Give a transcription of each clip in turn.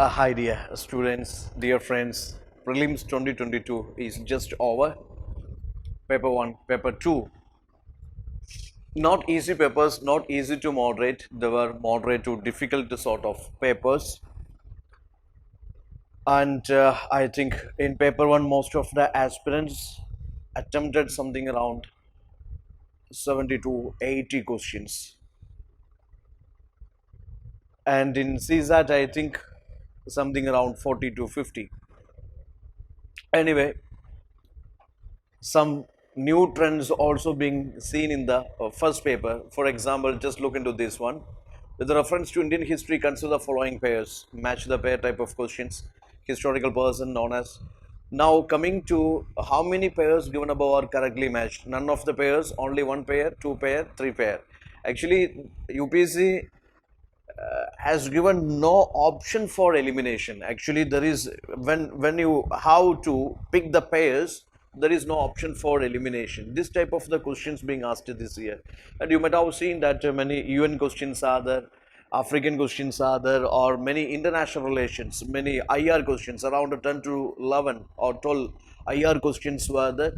Hi dear students, dear friends, Prelims 2022 is just over. Paper 1, Paper 2. Not easy papers, not easy to moderate. They were moderate to difficult sort of papers. And I think in Paper 1, most of the aspirants attempted something around 70 to 80 questions. And in CSAT, I think something around 40 to 50. Anyway, some new trends also being seen in the first paper. For example, just look into this one. With reference to Indian history, consider the following pairs. Match the pair type of questions. Historical person known as. Now coming to how many pairs given above are correctly matched. None of the pairs, only one pair, two pair, three pair. Actually, UPSC has given no option for elimination. Actually, there is when you how to pick the pairs, there is no option for elimination. This type of the questions being asked this year, and you might have seen that many UN questions are there, African questions are there, or many international relations, many IR questions around 10 to 11 or 12 IR questions were there.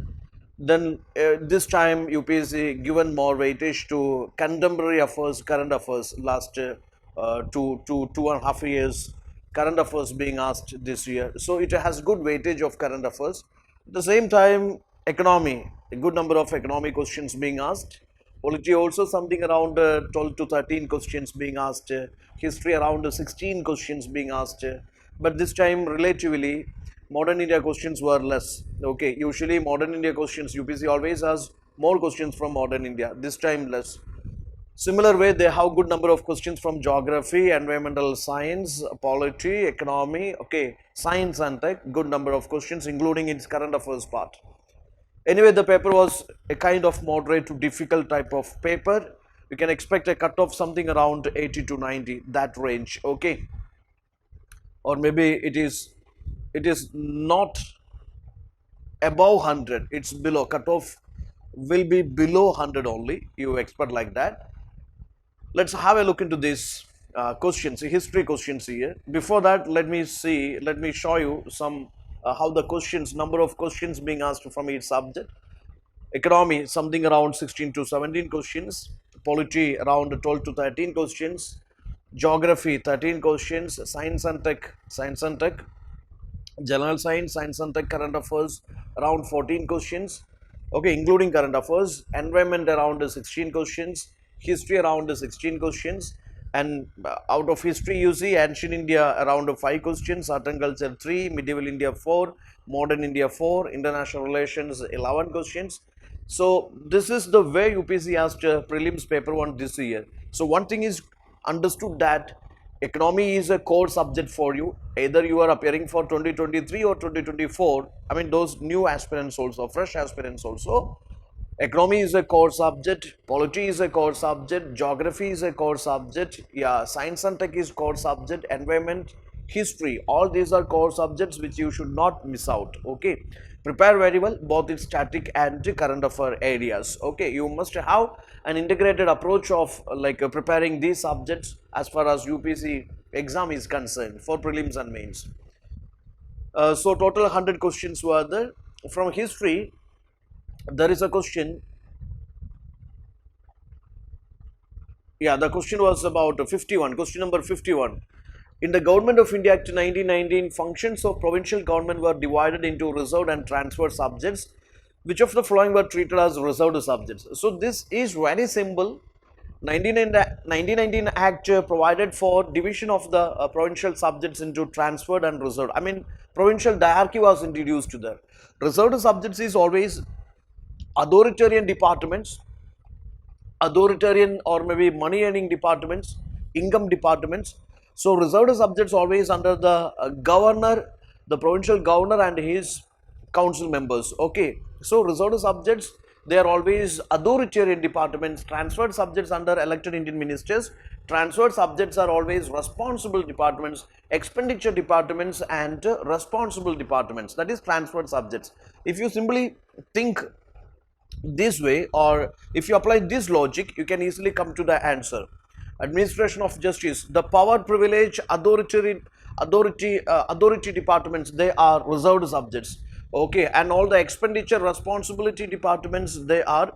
Then this time UPSC given more weightage to contemporary affairs, current affairs. Last 2.5 years, current affairs being asked this year. So it has good weightage of current affairs. At the same time, economy, a good number of economy questions being asked. Polity also something around 12 to 13 questions being asked. History around 16 questions being asked. But this time relatively modern India questions were less. Okay, usually modern India questions, UPSC always has more questions from modern India. This time less. Similar way, they have good number of questions from geography, environmental science, polity, economy, okay, science and tech, good number of questions including its current affairs part. Anyway, the paper was a kind of moderate to difficult type of paper. You can expect a cut of something around 80 to 90, that range, okay. Or maybe it is not above 100, it's below, cutoff will be below 100 only, you expect like that. Let's have a look into these questions, history questions here. Before that, let me show you some how the questions, number of questions being asked from each subject. Economy, something around 16 to 17 questions. Polity, around 12 to 13 questions. Geography, 13 questions. Science and tech, general science, science and tech, current affairs, around 14 questions. Okay, including current affairs. Environment, around 16 questions. History, around 16 questions. And out of history, you see ancient India around 5 questions, art and culture 3, medieval India 4, modern India 4, international relations 11 questions. So this is the way UPSC asked prelims paper 1 this year. So one thing is understood that economy is a core subject for you. Either you are appearing for 2023 or 2024. I mean those new aspirants also, fresh aspirants also. Economy is a core subject, polity is a core subject, geography is a core subject, yeah, science and tech is core subject, environment, history, all these are core subjects which you should not miss out, okay. Prepare very well both in static and current affair areas, okay. You must have an integrated approach of preparing these subjects as far as UPSC exam is concerned for prelims and mains. So total 100 questions were there. From history, there is a question. Yeah, the question was about 51. Question number 51. In the Government of India Act 1919, functions of provincial government were divided into reserved and transferred subjects. Which of the following were treated as reserved subjects? So this is very simple. 1919 Act provided for division of the provincial subjects into transferred and reserved. I mean, provincial diarchy was introduced to there. Reserved subjects is always authoritarian departments, authoritarian or maybe money earning departments, income departments. So reserved subjects always under the governor, the provincial governor and his council members, okay. So reserved subjects, they are always authoritarian departments. Transferred subjects under elected Indian ministers. Transferred subjects are always responsible departments, expenditure departments and responsible departments, that is transferred subjects. If you simply think this way, or if you apply this logic, you can easily come to the answer. Administration of justice, the power, privilege, authority departments, they are reserved subjects. Okay, and all the expenditure responsibility departments, they are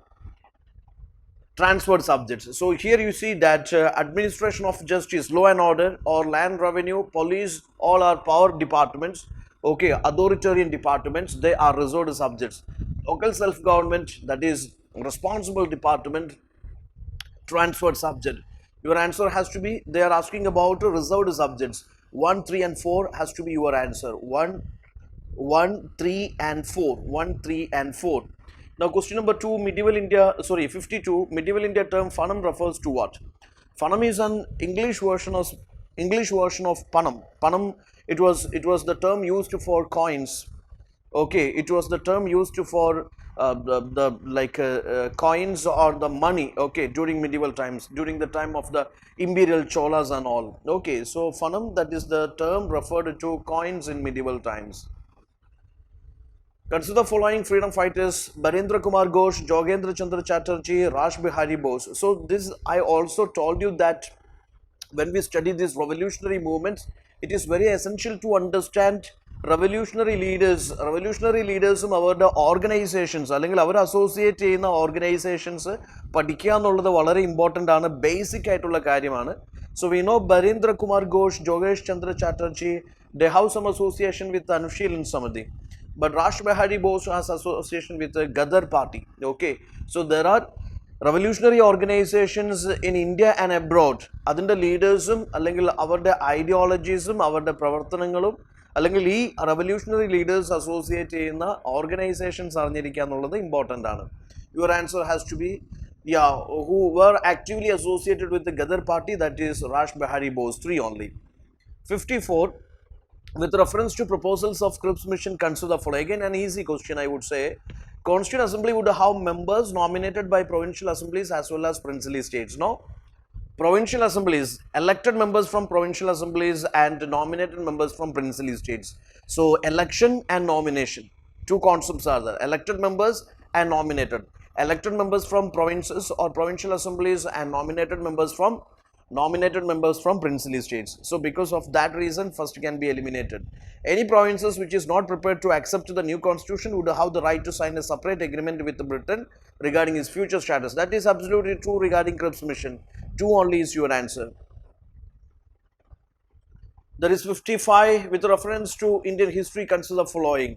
transferred subjects. So here you see that administration of justice, law and order, or land revenue, police, all are power departments. Okay, authoritarian departments, they are reserved subjects. Local self-government, that is responsible department, transferred subject. Your answer has to be, they are asking about reserved subjects. 1, 3 and 4 has to be your answer. 1, 3 and 4. 1, 3 and 4. Now question number 2, medieval India, 52, medieval India term Funam refers to what? Funam is an English version of Panam. Panam, it was the term used for coins. Okay, it was the term used for coins or the money. Okay, during medieval times, during the time of the imperial Cholas and all. Okay, so Funam, that is the term referred to coins in medieval times. Consider the following freedom fighters: Barendra Kumar Ghosh, Jogendra Chandra Chatterjee, Rash Bihari Bose. So this, I also told you that when we study these revolutionary movements, it is very essential to understand revolutionary leaders, അവരുടെ organisations അല്ലെങ്കിൽ അവർ associate ചെയ്യുന്ന organisations പഠിക്കുക എന്നുള്ളത് വളരെ important ആണ്, basic ആയിട്ടുള്ള കാര്യമാണ്. So we know Barindra Kumar Ghosh, ജോഗേഷ് Chandra Chatterjee, they have some association with Anushilin Samadhi. But Rash Behari Bose has association with the Gadar party. Okay, so there are revolutionary organizations in India and abroad. അതിൻ്റെ ലീഡേഴ്സും അല്ലെങ്കിൽ അവരുടെ ഐഡിയോളജീസും അവരുടെ പ്രവർത്തനങ്ങളും അല്ലെങ്കിൽ ഈ റവല്യൂഷണറി ലീഡേഴ്സ് അസോസിയേറ്റ് ചെയ്യുന്ന organizations അറിഞ്ഞിരിക്കുക എന്നുള്ളത് ഇമ്പോർട്ടൻ്റ് ആണ്. Your answer has to be who were actively associated with the Gadar party, that is Rash Behari Bose. 3 only. 54. With reference to proposals of Cripps Mission, consider the following. Again, an easy question, I would say. Constituent Assembly would have members nominated by provincial assemblies as well as princely states. No? Provincial assemblies, elected members from provincial assemblies and nominated members from princely states. So, election and nomination, 2 concepts are there. Elected members and nominated. Elected members from provinces or provincial assemblies and nominated members from princely states. So because of that reason, first can be eliminated. Any provinces which is not prepared to accept the new constitution would have the right to sign a separate agreement with Britain regarding its future status. That is absolutely true regarding Cripps Mission. 2 only is your answer. There is 55. With reference to Indian history, consider the following.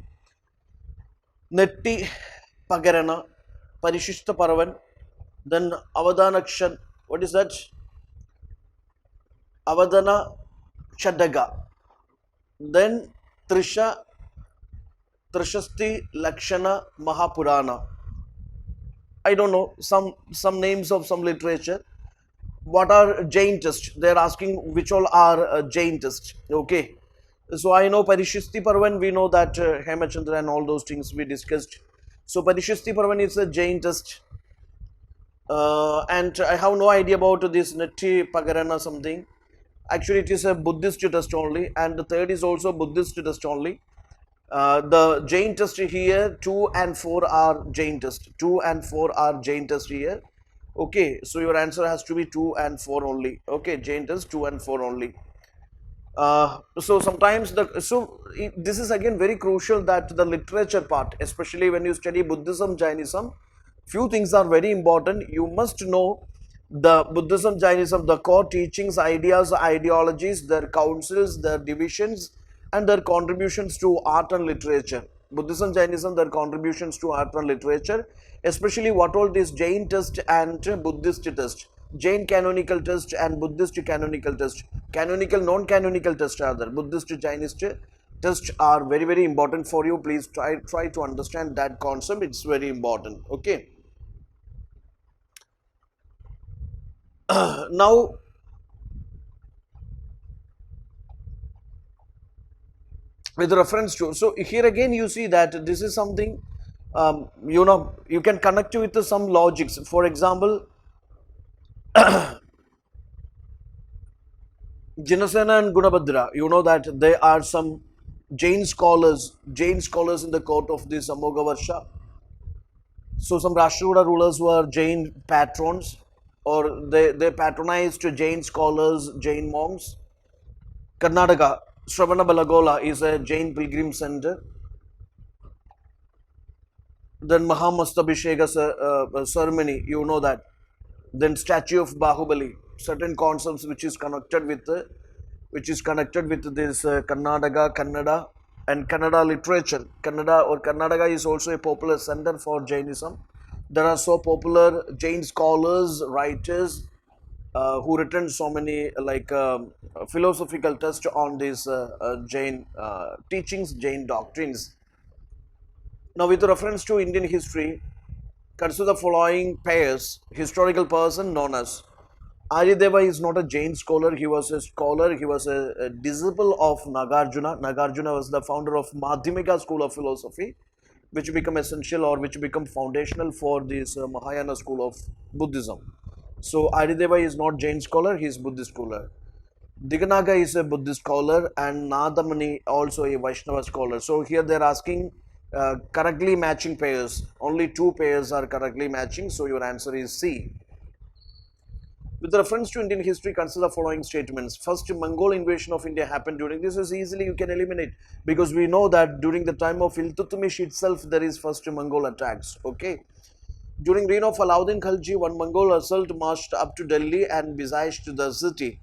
Netti Pagarana, Parishishta Paravan, then Avadanakshan. What is that? Avadana Chadaga, then Trishasti Lakshana Mahapurana. I don't know, some names of some literature. What are Jain tests? They are asking which all are Jain tests. Okay, so I know Parishasti Parvan, we know that Hemachandra and all those things we discussed. So Parishasti Parvan is a Jain test. And I have no idea about this Netti Pagarana something. Actually, it is a Buddhist test only, and the third is also Buddhist test only. The Jain test here, 2 and 4 are Jain test. 2 and 4 are Jain test here. Okay, so your answer has to be 2 and 4 only. Okay, Jain test 2 and 4 only. So sometimes this is again very crucial, that the literature part, especially when you study Buddhism, Jainism, few things are very important. You must know the Buddhism, Jainism, the core teachings, ideas, ideologies, their councils, their divisions, and their contributions to art and literature. Buddhism, Jainism, their contributions to art and literature, especially what all this Jain test and Buddhist test, Jain canonical test and Buddhist canonical test, canonical, non-canonical test are there. Buddhist, Jainist tests are very, very important for you. Please try to understand that concept. It's very important. Okay. Now, with reference to, so here again you see that this is something, you can connect with some logics. For example, Jinasena and Gunabhadra, you know that they are some Jain scholars in the court of this Amogavarsha. So some Rashtrakuta rulers were Jain patrons, or they patronized Jain scholars, Jain monks. Karnataka, Shravanabalagola is a Jain pilgrim center. Then Mahamastabhisheka ceremony, you know that. Then statue of Bahubali, certain concepts which is connected with this Karnataka, Kannada, and Kannada literature. Kannada or Karnataka is also a popular center for Jainism. There are so popular Jain scholars, writers who written so many philosophical text on these Jain teachings, Jain doctrines. Now, with reference to Indian history, consider the following pairs. Historical person known as Aryadeva is not a Jain scholar. He was a scholar. He was a disciple of Nagarjuna. Nagarjuna was the founder of Madhyamika school of philosophy, which become essential or which become foundational for this Mahayana school of Buddhism. So Aryadeva is not Jain scholar. He is Buddhist scholar. Diganaga is a Buddhist scholar and Nadamani also a Vaishnava scholar. So here they are asking correctly matching pairs. Only two pairs are correctly matching. So your answer is C. With reference to Indian history, consider the following statements. First, Mongol invasion of India happened during this is easily you can eliminate because we know that during the time of Iltutmish itself there is first Mongol attacks. Okay. During reign of Alauddin Khalji, one Mongol assault marched up to Delhi and besieged the city.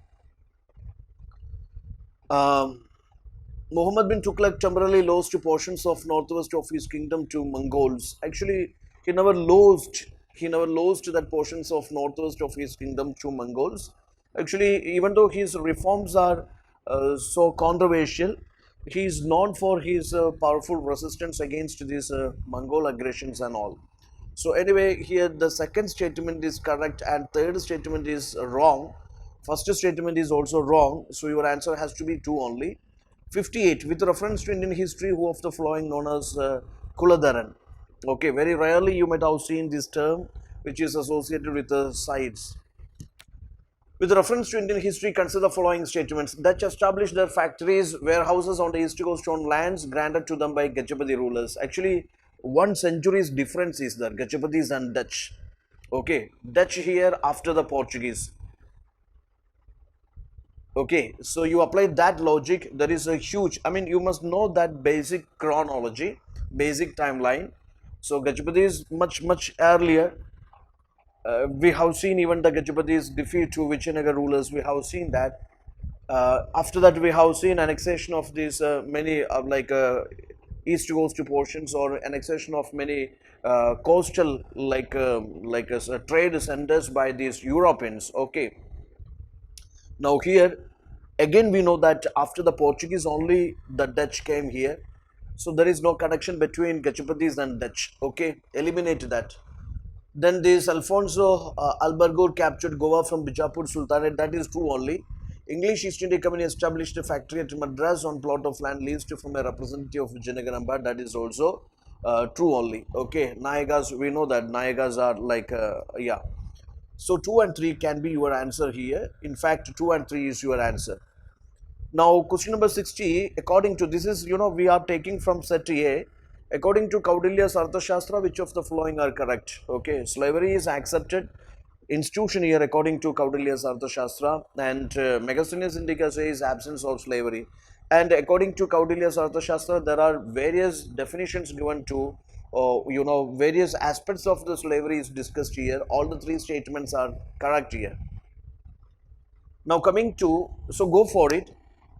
Muhammad bin Tughlaq temporarily lost portions of northwest of his kingdom to Mongols. Actually, he never lost. He never lost that portions of northwest of his kingdom to Mongols. Actually, even though his reforms are so controversial, he is known for his powerful resistance against these Mongol aggressions and all. So anyway, here the second statement is correct and third statement is wrong. First statement is also wrong. So your answer has to be 2 only. 58. With reference to Indian history, who of the following known as Kuladharan? Okay, very rarely you might have seen this term which is associated with the sites. With reference to Indian history, consider the following statements. Dutch established their factories, warehouses on the east coast on lands granted to them by Gajapati rulers. Actually, 1 century's difference is there, Gajapatis and Dutch. Okay, Dutch here after the Portuguese. Okay, so you apply that logic, there is a huge, I mean, you must know that basic chronology, basic timeline. So Gajapati is much earlier. We have seen even the Gajapati's defeat to Vijayanagara rulers. We have seen that. After that, we have seen annexation of these many east coast portions or annexation of many coastal trade centers by these Europeans. Okay. Now here again we know that after the Portuguese only the Dutch came here. So there is no connection between Gajapatis and Dutch. Okay, eliminate that. Then this Alfonso Albergur captured Goa from Bijapur Sultanate. That is true only. English East India Company established a factory at Madras on plot of land leased from a representative of Vijayanagaramba. That is also true only. Okay, Nayagas, we know that Nayagas are like, yeah. So 2 and 3 can be your answer here. In fact, 2 and 3 is your answer. Now, question number 60, according to this is, we are taking from set A. According to Kaudilya's Arthashastra, which of the following are correct? Okay, slavery is accepted institution here according to Kaudilya's Arthashastra, and Megasthenes Indica says absence of slavery. And according to Kaudilya's Arthashastra, there are various definitions given to, various aspects of the slavery is discussed here. All the 3 statements are correct here. Now coming to, so go for it.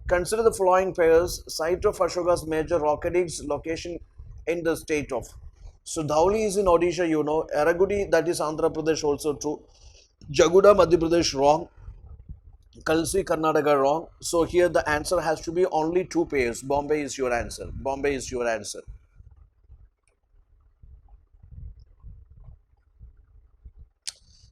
Consider the following pairs. Site of Ashoka's major rock edicts, location in the state of. So Dhauli is in Odisha, Eragudi, that is Andhra Pradesh, also true. Jaguda, Madhya Pradesh, wrong. Kalsi, Karnataka, wrong. So here the answer has to be only 2 pairs. Bombay is your answer. Bombay is your answer.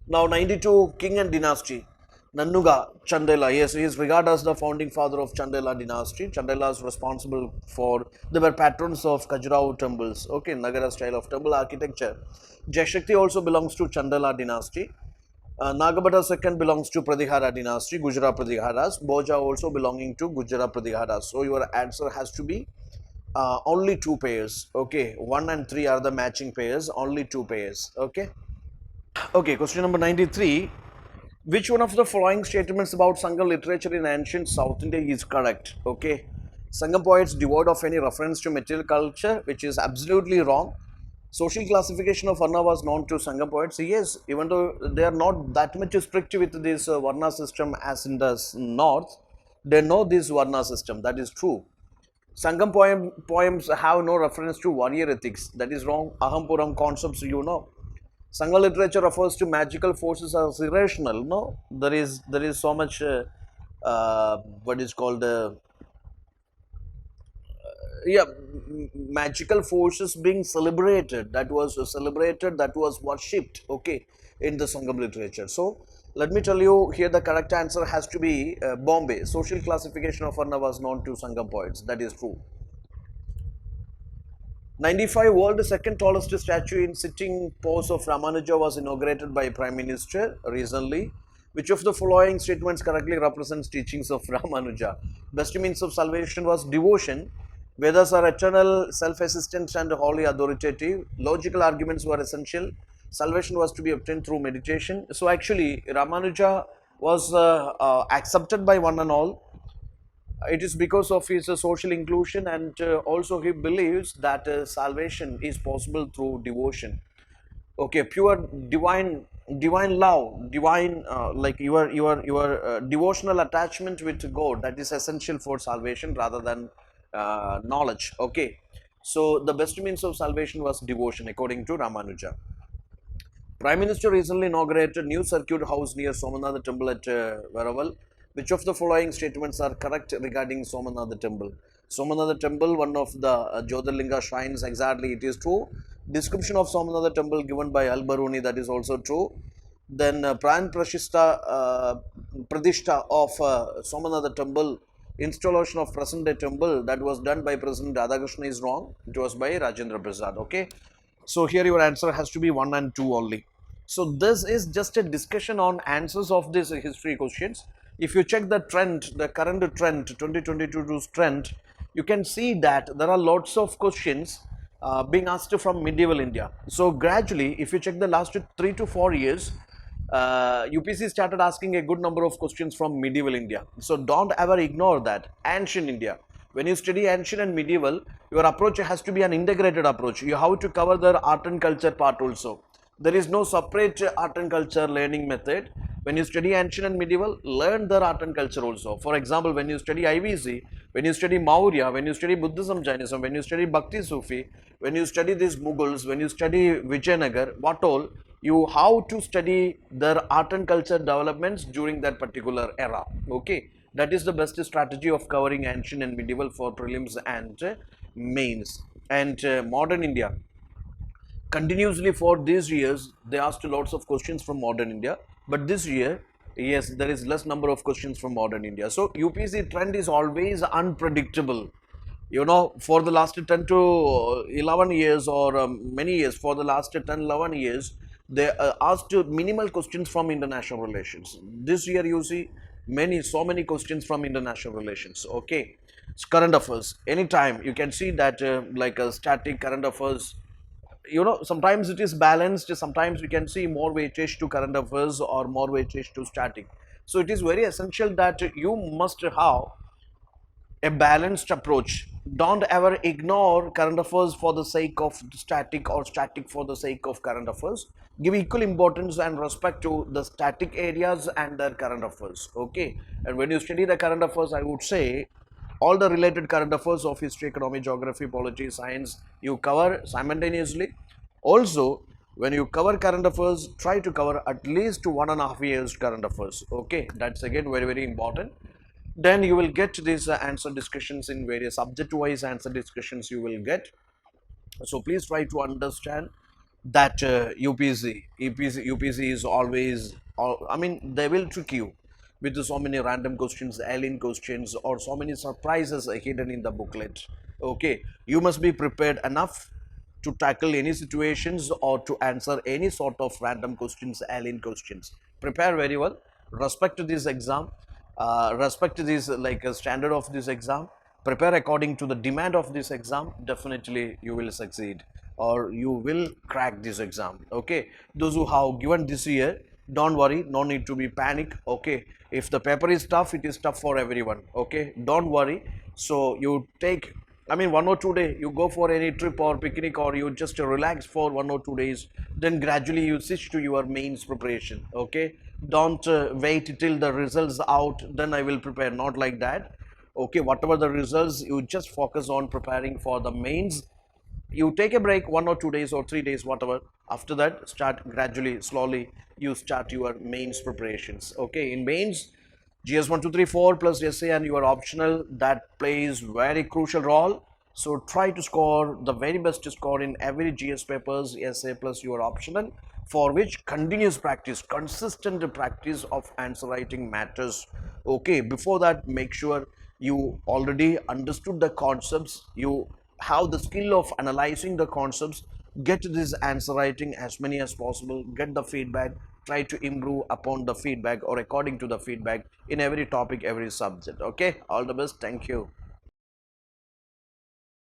Now 92, King and Dynasty. Nannuga Chandela, yes, he is regarded as the founding father of Chandela dynasty. Chandela is responsible for, they were patrons of Khajuraho temples, okay, Nagara style of temple architecture. Jayashakti also belongs to Chandela dynasty. Nagabhata II belongs to Pratihara dynasty, Gujarat Pratiharas. Boja also belonging to Gujarat Pratiharas. So your answer has to be only 2 pairs, okay. 1 and 3 are the matching pairs, only 2 pairs, okay. Okay, question number 93. Which one of the following statements about Sangha literature in ancient South India is correct? Okay. Sangam poets devoid of any reference to material culture, which is absolutely wrong. Social classification of Varna was known to Sangam poets. Yes, even though they are not that much strict with this Varna system as in the north, they know this Varna system. That is true. Sangam poems have no reference to warrior ethics. That is wrong. Ahampuram concepts, you know. Sangha literature refers to magical forces as irrational. No, there is so much what is called yeah, magical forces being celebrated. That was celebrated. That was worshipped. Okay, in the Sangam literature. So let me tell you here, the correct answer has to be Bombay. Social classification of Varna was known to Sangam poets. That is true. 95 world second tallest statue in sitting pose of Ramanuja was inaugurated by Prime Minister recently. Which of the following statements correctly represents teachings of Ramanuja? Best means of salvation was devotion. Vedas are eternal, self-existent and wholly authoritative. Logical arguments were essential. Salvation was to be obtained through meditation. So actually, Ramanuja was accepted by one and all. It is because of his social inclusion, and also he believes that salvation is possible through devotion. Okay, pure divine love, divine like your devotional attachment with God, that is essential for salvation rather than knowledge. Okay, so the best means of salvation was devotion according to Ramanuja. Prime Minister recently inaugurated new circuit house near Somanatha temple at Varaval. Which of the following statements are correct regarding Somanatha temple? Somanatha temple, one of the Jyotirlinga shrines, exactly, it is true. Description of Somanatha temple given by Al-Baruni, that is also true. Then Pradishta of Somanatha temple, installation of present day temple, that was done by President Radhakrishna, is wrong. It was by Rajendra Prasad. Okay. So here your answer has to be 1 and 2 only. So this is just a discussion on answers of these history questions. If you check the trend, the current trend, 2022 trend, you can see that there are lots of questions being asked from medieval India. So gradually, if you check the last 3 to 4 years, UPSC started asking a good number of questions from medieval India. So don't ever ignore that. Ancient India. When you study ancient and medieval, your approach has to be an integrated approach. You have to cover the art and culture part also. There is no separate art and culture learning method. When you study ancient and medieval, learn the art and culture also. For example, when you study IVC, when you study Maurya, when you study Buddhism, Jainism, when you study Bhakti Sufi, when you study these Mughals, when you study Vijayanagar, what all, you have to study their art and culture developments during that particular era. Okay, that is the best strategy of covering ancient and medieval for prelims and mains. And modern India, continuously for these years they asked lots of questions from modern India, but this year, yes, there is less number of questions from modern India. So UPSC trend is always unpredictable. You know, for the last 10 to 11 years, or many years, for the last 10 11 years, they asked minimal questions from international relations. This year you see so many questions from international relations. Okay, it's current affairs, anytime you can see that like a static current affairs, you know, sometimes it is balanced, sometimes we can see more weightage to current affairs or more weightage to static. So it is very essential that you must have a balanced approach. Don't ever ignore current affairs for the sake of static, or static for the sake of current affairs. Give equal importance and respect to the static areas and their current affairs. Okay, and when you study the current affairs, I would say all the related current affairs of history, economy, geography, polity, science, you cover simultaneously. Also, when you cover current affairs, try to cover at least 1.5 years current affairs. Okay, that's again very, very important. Then you will get these answer discussions in various subject wise answer discussions you will get. So please try to understand that UPSC is always, I mean, they will trick you with so many random questions, alien questions, or so many surprises hidden in the booklet. Okay, you must be prepared enough to tackle any situations or to answer any sort of random questions, alien questions. Prepare very well, respect this exam, respect this like a standard of this exam, prepare according to the demand of this exam. Definitely you will succeed, or you will crack this exam. Okay, those who have given this year, Don't worry, no need to be panic. Okay, if the paper is tough, it is tough for everyone. Okay, don't worry. So you take, I mean, 1 or 2 days, you go for any trip or picnic, or you just relax for 1 or 2 days, then gradually you switch to your mains preparation. Okay, don't wait till the results out, then I will prepare. Not like that. Okay, whatever the results, you just focus on preparing for the mains. You take a break 1 or 2 days or 3 days, whatever. After that, start gradually, slowly, you start your mains preparations. Okay, in mains, GS 1 2 3 4 plus essay and your optional, that plays very crucial role. So try to score the very best score in every GS papers, essay plus your optional, for which continuous practice, consistent practice of answer writing matters. Okay, before that, make sure you already understood the concepts, you have the skill of analyzing the concepts. Get this answer writing as many as possible, get the feedback, try to improve upon the feedback or according to the feedback in every topic, every subject. Okay, all the best. Thank you.